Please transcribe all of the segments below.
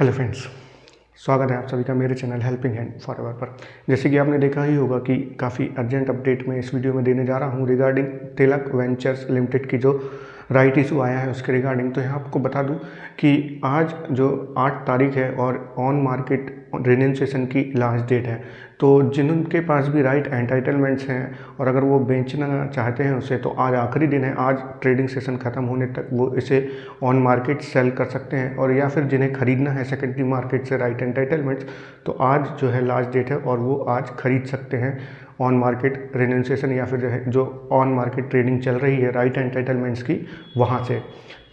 Hello friends, स्वागत है आप सभी का मेरे चैनल हेल्पिंग हैंड फॉरएवर पर। जैसे कि आपने देखा ही होगा कि काफ़ी अर्जेंट अपडेट मैं इस वीडियो में देने जा रहा हूं रिगार्डिंग तिलक वेंचर्स लिमिटेड की जो राइट इशू आया है उसके रिगार्डिंग। तो यहाँ आपको बता दूं कि आज जो 8 तारीख है और ऑन मार्केट रिनंसिएशन की लास्ट डेट है। तो जिनके पास भी राइट एंटाइटलमेंट्स हैं और अगर वो बेचना चाहते हैं उसे, तो आज आखिरी दिन है। आज ट्रेडिंग सेशन ख़त्म होने तक वो इसे ऑन मार्केट सेल कर सकते हैं, और या फिर जिन्हें ख़रीदना है सेकेंडरी मार्केट से राइट एंटाइटलमेंट्स, तो आज जो है लास्ट डेट है और वो आज खरीद सकते हैं ऑन मार्केट रिनंसिएशन या फिर जो ऑन मार्केट ट्रेडिंग चल रही है राइट एंटाइटलमेंट्स की, वहाँ से।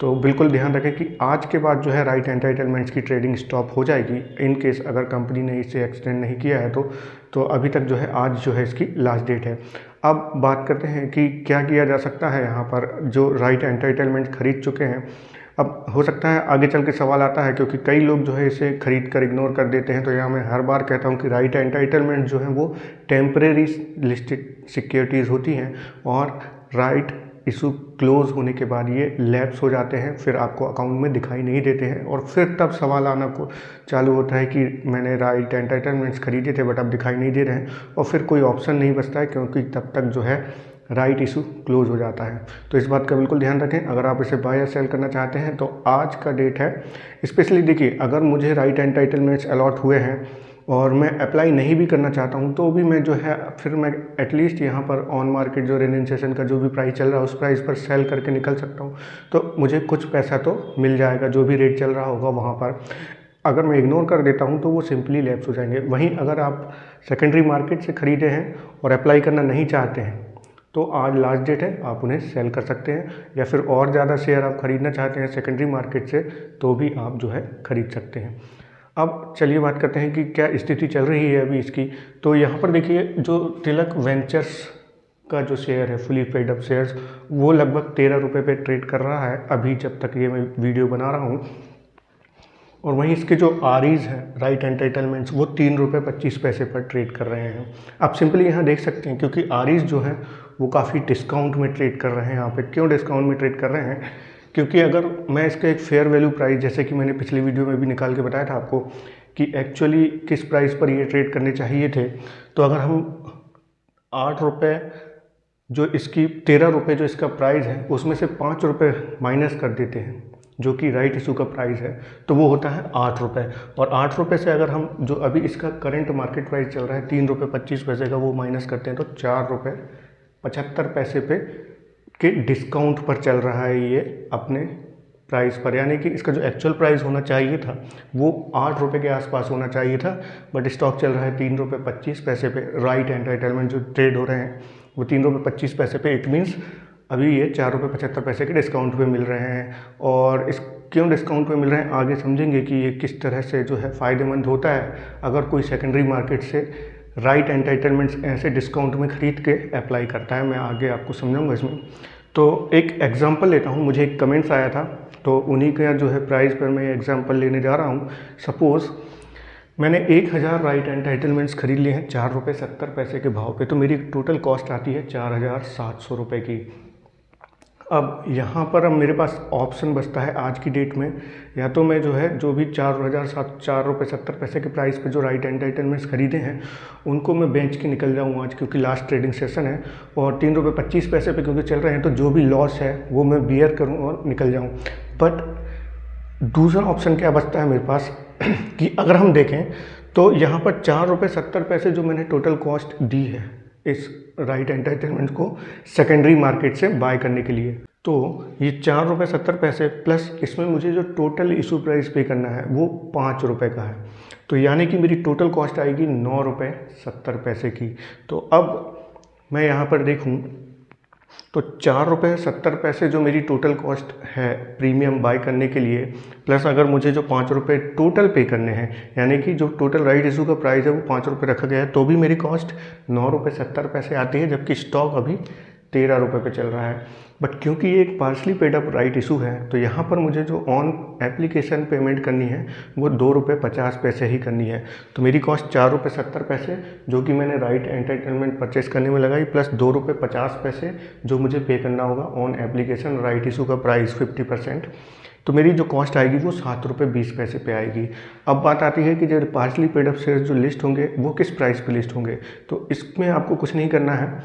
तो बिल्कुल ध्यान रखें कि आज के बाद जो है राइट एंटाइटलमेंट्स की ट्रेडिंग स्टॉप हो जाएगी, इन केस अगर कंपनी ने इसे एक्सटेंड नहीं किया है तो अभी तक जो है आज जो है इसकी लास्ट डेट है। अब बात करते हैं कि क्या किया जा सकता है यहाँ पर जो राइट एंटाइटलमेंट खरीद चुके हैं। अब हो सकता है आगे चल के सवाल आता है, क्योंकि कई लोग जो है इसे खरीद कर इग्नोर कर देते हैं। तो यहाँ मैं हर बार कहता हूँ कि राइट एंटाइटलमेंट जो है वो टेम्परेरी लिस्टेड सिक्योरिटीज़ होती हैं, और राइट इशू क्लोज होने के बाद ये लैप्स हो जाते हैं, फिर आपको अकाउंट में दिखाई नहीं देते हैं, और फिर तब सवाल आना को चालू होता है कि मैंने राइट एंटाइटलमेंट्स खरीदे थे बट अब दिखाई नहीं दे रहे हैं, और फिर कोई ऑप्शन नहीं बचता है, क्योंकि तब तक जो है राइट इशू क्लोज हो जाता है। तो इस बात का बिल्कुल ध्यान रखें। अगर आप इसे बाय या सेल करना चाहते हैं तो आज का डेट है। स्पेशली देखिए, अगर मुझे राइट एंटाइटलमेंट्स अलॉट हुए हैं और मैं अप्लाई नहीं भी करना चाहता हूं, तो भी मैं जो है फिर मैं एटलीस्ट यहां पर ऑन मार्केट जो रिनंसिएशन का जो भी प्राइस चल रहा है उस प्राइस पर सेल करके निकल सकता हूं, तो मुझे कुछ पैसा तो मिल जाएगा। जो भी रेट चल रहा होगा वहां पर अगर मैं इग्नोर कर देता हूं तो वो सिंपली लैप्स हो जाएंगे। वहीं अगर आप सेकेंडरी मार्केट से ख़रीदे हैं और अप्लाई करना नहीं चाहते हैं तो आज लास्ट डेट है, आप उन्हें सेल कर सकते हैं, या फिर और ज़्यादा शेयर आप खरीदना चाहते हैं सेकेंडरी मार्केट से तो भी आप जो है खरीद सकते हैं। अब चलिए बात करते हैं कि क्या स्थिति चल रही है अभी इसकी। तो यहाँ पर देखिए, जो तिलक वेंचर्स का जो शेयर है फुली पेड अप शेयर्स, वो लगभग 13 रुपये पे ट्रेड कर रहा है अभी जब तक ये मैं वीडियो बना रहा हूँ। और वहीं इसके जो आरईज हैं राइट एंटाइटलमेंट्स, वो 3 रुपये 25 पैसे पर ट्रेड कर रहे हैं। आप सिंपली यहाँ देख सकते हैं, क्योंकि आरईज जो है वो काफ़ी डिस्काउंट में ट्रेड कर रहे हैं। यहाँ पे क्यों डिस्काउंट में ट्रेड कर रहे हैं? क्योंकि अगर मैं इसका एक फेयर वैल्यू प्राइस, जैसे कि मैंने पिछली वीडियो में भी निकाल के बताया था आपको कि एक्चुअली किस प्राइस पर ये ट्रेड करने चाहिए थे, तो अगर हम 8 रुपये जो इसकी 13 रुपये जो इसका प्राइस है उसमें से 5 रुपये माइनस कर देते हैं जो कि राइट इशू का प्राइस है, तो वो होता है 8 रुपये। और 8 रुपये से अगर हम जो अभी इसका करंट मार्केट प्राइस चल रहा है 3 रुपये 25 पैसे का, वो माइनस करते हैं तो 4 रुपये 75 पैसे पे के डिस्काउंट पर चल रहा है ये अपने प्राइस पर। यानी कि इसका जो एक्चुअल प्राइस होना चाहिए था वो 8 रुपये के आसपास होना चाहिए था, बट स्टॉक चल रहा है 3 रुपये 25 पैसे पे। राइट एंटाइटलमेंट जो ट्रेड हो रहे हैं वो 3 रुपये 25 पैसे पे। इट मीन्स अभी ये 4 रुपये 75 पैसे के डिस्काउंट पे मिल रहे हैं। और इस क्यों डिस्काउंट पे मिल रहे हैं आगे समझेंगे कि ये किस तरह से जो है फ़ायदेमंद होता है अगर कोई सेकेंडरी मार्केट से राइट एंटाइटलमेंट्स ऐसे डिस्काउंट में ख़रीद के अप्लाई करता है। मैं आगे आपको समझाऊंगा इसमें। तो एक एग्जांपल लेता हूँ, मुझे एक कमेंट्स आया था तो उन्हीं का जो है प्राइस पर मैं एग्जांपल लेने जा रहा हूँ। सपोज़ मैंने 1000 राइट एंटाइटलमेंट्स खरीद लिए हैं 4 रुपये 70 पैसे के भाव पे, तो मेरी टोटल कॉस्ट आती है 4700 रुपये की। अब यहाँ पर अब मेरे पास ऑप्शन बचता है आज की डेट में, या तो मैं जो है जो भी 4 रुपये 70 पैसे के प्राइस पे जो राइट एंटाइटलमेंट्स खरीदे हैं उनको मैं बेच के निकल जाऊँ आज, क्योंकि लास्ट ट्रेडिंग सेशन है, और 3 रुपये 25 पैसे पे क्योंकि चल रहे हैं तो जो भी लॉस है वो मैं बियर करूँ और निकल जाऊँ। बट दूसरा ऑप्शन क्या बचता है मेरे पास कि अगर हम देखें तो यहाँ पर 4 रुपये 70 पैसे जो मैंने टोटल कॉस्ट दी है इस राइट एंटाइटलमेंट को सेकेंडरी मार्केट से बाय करने के लिए, तो ये 4 रुपये 70 पैसे प्लस इसमें मुझे जो टोटल इशू प्राइस पे करना है वो 5 रुपये का है। तो यानी कि मेरी टोटल कॉस्ट आएगी 9 रुपये 70 पैसे की। तो अब मैं यहाँ पर देखूँ तो 4 रुपये 70 पैसे जो मेरी टोटल कॉस्ट है प्रीमियम बाय करने के लिए, प्लस अगर मुझे जो 5 रुपये टोटल पे करने हैं, यानी कि जो टोटल राइट इशू का प्राइस है वो 5 रुपये रखा गया है, तो भी मेरी कॉस्ट 9 रुपये 70 पैसे आती है, जबकि स्टॉक अभी 13 रुपये पे चल रहा है। बट क्योंकि ये एक partially paid up right issue है तो यहाँ पर मुझे जो ऑन एप्लीकेशन पेमेंट करनी है वो 2 रुपये 50 पैसे ही करनी है। तो मेरी कॉस्ट 4 रुपये 70 पैसे जो कि मैंने राइट एंटाइटलमेंट परचेस करने में लगाई, प्लस 2 रुपये 50 पैसे जो मुझे पे करना होगा ऑन एप्लीकेशन राइट इशू का प्राइस 50%। तो मेरी जो कॉस्ट आएगी वो ₹7.20 पे आएगी। अब बात आती है कि जो पार्शली पेड अप शेयर्स जो लिस्ट होंगे वो किस प्राइस पे लिस्ट होंगे। तो इसमें आपको कुछ नहीं करना है।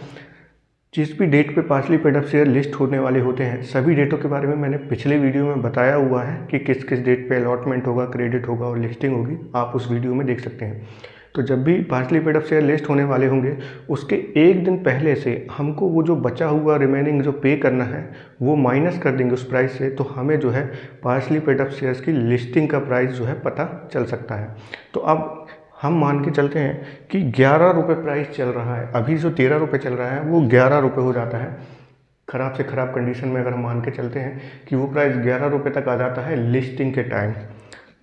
जिस भी डेट पे partially paid up share list होने वाले होते हैं, सभी डेटों के बारे में मैंने पिछले वीडियो में बताया हुआ है कि किस किस डेट पे अलॉटमेंट होगा, क्रेडिट होगा और लिस्टिंग होगी। आप उस वीडियो में देख सकते हैं। तो जब भी partially paid up share list होने वाले होंगे, उसके एक दिन पहले से हमको वो जो बचा हुआ रिमेनिंग जो पे करना है वो माइनस कर देंगे उस प्राइस से, तो हमें जो है पार्शली पेड अप शेयर्स की लिस्टिंग का प्राइस जो है पता चल सकता है। तो अब हम मान के चलते हैं कि ₹11 प्राइस चल रहा है। अभी जो ₹13 चल रहा है वो ₹11 हो जाता है। ख़राब से ख़राब कंडीशन में अगर हम मान के चलते हैं कि वो प्राइस ₹11 तक आ जाता है लिस्टिंग के टाइम।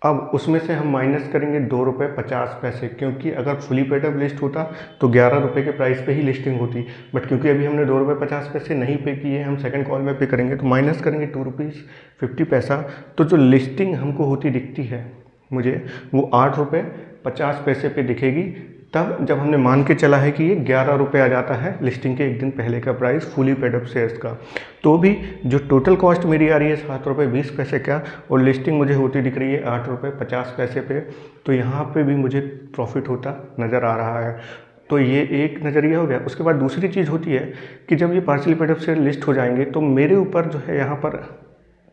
अब उसमें से हम माइनस करेंगे ₹2.50, क्योंकि अगर फुली पेड अप लिस्ट होता तो ₹11 के प्राइस पे ही लिस्टिंग होती। बट क्योंकि अभी हमने ₹2.50 नहीं पे किए, हम सेकंड कॉल में पे करेंगे, तो माइनस करेंगे ₹2.50। तो जो लिस्टिंग हमको होती दिखती है मुझे, वो ₹8.50 पे दिखेगी। तब जब हमने मान के चला है कि ये ₹11 आ जाता है लिस्टिंग के एक दिन पहले का price fully paid up shares का। तो भी जो टोटल कॉस्ट मेरी आ रही है ₹7.20 का, और लिस्टिंग मुझे होती दिख रही है ₹8.50 पे, तो यहाँ पे भी मुझे प्रॉफिट होता नज़र आ रहा है। तो ये एक नज़रिया हो गया। उसके बाद दूसरी चीज़ होती है कि जब ये partially paid up share list हो जाएंगे तो मेरे ऊपर जो है यहाँ पर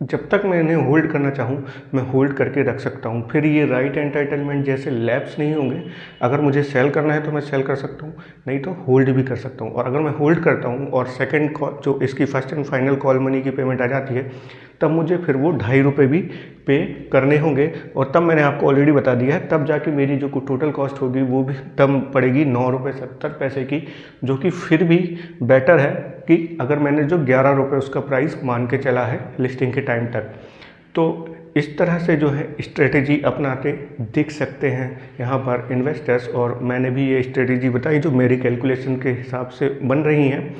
जब तक मैं इन्हें होल्ड करना चाहूँ मैं होल्ड करके रख सकता हूँ। फिर ये राइट एंटाइटलमेंट जैसे लैप्स नहीं होंगे। अगर मुझे सेल करना है तो मैं सेल कर सकता हूँ, नहीं तो होल्ड भी कर सकता हूँ। और अगर मैं होल्ड करता हूँ और सेकंड कॉल जो इसकी first and final call money की पेमेंट आ जाती है, तब मुझे फिर वो ₹2.50 भी पे करने होंगे। और तब मैंने आपको ऑलरेडी बता दिया है, तब जाके मेरी जो टोटल कॉस्ट होगी वो भी तब पड़ेगी ₹9.70 की, जो कि फिर भी बेटर है कि अगर मैंने जो ₹11 उसका प्राइस मान के चला है लिस्टिंग के टाइम तक। तो इस तरह से जो है स्ट्रेटेजी अपनाते दिख सकते हैं यहाँ पर इन्वेस्टर्स। और मैंने भी ये स्ट्रेटेजी बताई जो मेरी कैलकुलेशन के हिसाब से बन रही हैं।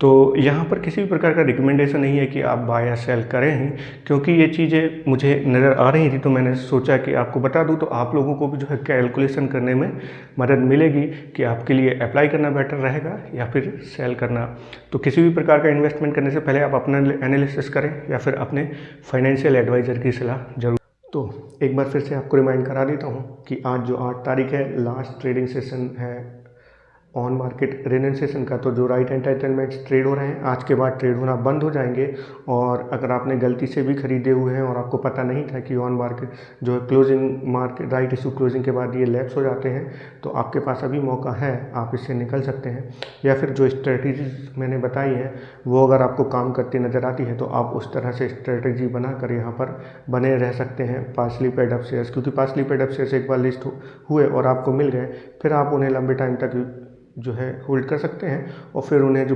तो यहाँ पर किसी भी प्रकार का रिकमेंडेशन नहीं है कि आप बाय या सेल करें ही, क्योंकि ये चीज़ें मुझे नज़र आ रही थी तो मैंने सोचा कि आपको बता दूं, तो आप लोगों को भी जो है कैलकुलेशन करने में मदद मिलेगी कि आपके लिए अप्लाई करना बेटर रहेगा या फिर सेल करना। तो किसी भी प्रकार का इन्वेस्टमेंट करने से पहले आप अपना एनालिसिस करें या फिर अपने फाइनेंशियल एडवाइज़र की सलाह जरूर। तो एक बार फिर से आपको रिमाइंड करा देता हूँ कि आज जो 8 तारीख है लास्ट ट्रेडिंग सेशन है ऑन मार्केट रिनसेशन का। तो जो राइट एंटाइटलमेंट्स ट्रेड हो रहे हैं आज के बाद ट्रेड होना बंद हो जाएंगे। और अगर आपने गलती से भी खरीदे हुए हैं और आपको पता नहीं था कि ऑन मार्केट जो है closing market right issue closing के बाद ये लैप्स हो जाते हैं, तो आपके पास अभी मौका है, आप इससे निकल सकते हैं। या फिर जो स्ट्रेटजीज मैंने बताई है वो अगर आपको काम करती नज़र आती है तो आप उस तरह से स्ट्रेटजी बनाकर यहाँ पर बने रह सकते हैं पार्शली पेड अप शेयर्स। क्योंकि पार्शली पेड अप शेयर्स एक बार लिस्ट हुए और आपको मिल गए, फिर आप उन्हें लंबे टाइम तक जो है होल्ड कर सकते हैं और फिर उन्हें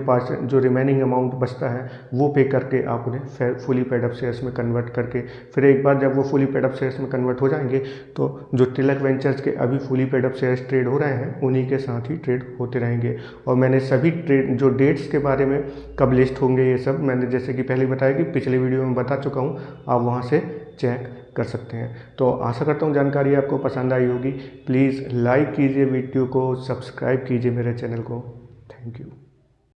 जो रिमेनिंग अमाउंट बचता है वो पे करके आप उन्हें फुली पेड अप शेयर्स में कन्वर्ट करके, फिर एक बार जब वो फुली पेड अप शेयर्स में कन्वर्ट हो जाएंगे तो जो तिलक वेंचर्स के अभी fully paid up shares trade हो रहे हैं उन्हीं के साथ ही ट्रेड होते रहेंगे। और मैंने सभी ट्रेड जो डेट्स के बारे में कब लिस्ट होंगे ये सब मैंने जैसे कि पहले बताया कि पिछले वीडियो में बता चुका हूँ, आप वहाँ से चेक कर सकते हैं। तो आशा करता हूँ जानकारी आपको पसंद आई होगी। प्लीज़ लाइक कीजिए वीडियो को, सब्सक्राइब कीजिए मेरे चैनल को। Thank you.